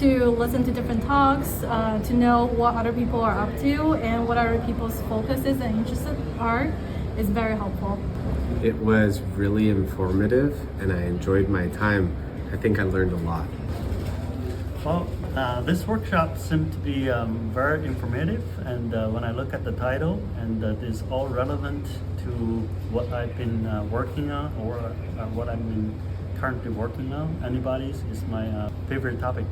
to listen to different talks, to know what other people are up to and what other people's focuses and interests are, is very helpful. It was really informative and I enjoyed my time. I think I learned a lot. Well, this workshop seemed to be very informative, and when I look at the title, and it is all relevant to what I've been working on, or what I've been currently working on. Antibodies is my favorite topic.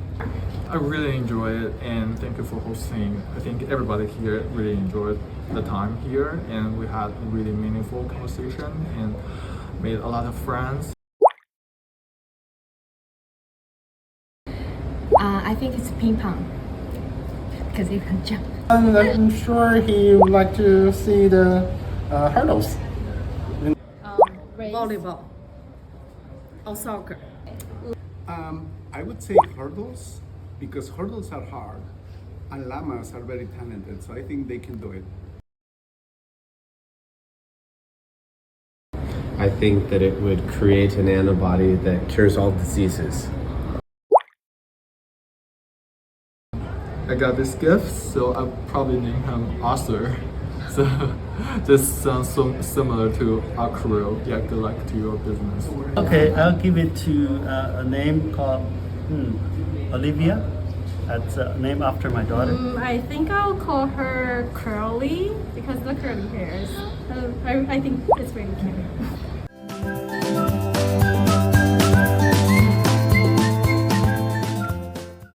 I really enjoy it, and thank you for hosting. I think everybody here really enjoyed the time here, and we had a really meaningful conversation and made a lot of friends. I think it's ping pong because you can jump. And I'm sure he would like to see the hurdles. Volleyball or soccer. I would say hurdles, because hurdles are hard and llamas are very talented, so I think they can do it. I think that it would create an antibody that cures all diseases. I got this gift, so I'll probably name him Arthur. So this sounds so similar to ACRO. Yeah, good luck to your business. Okay, I'll give it to a name called Olivia. That's a name after my daughter. I think I'll call her Curly because the curly hairs. I think it's really cute.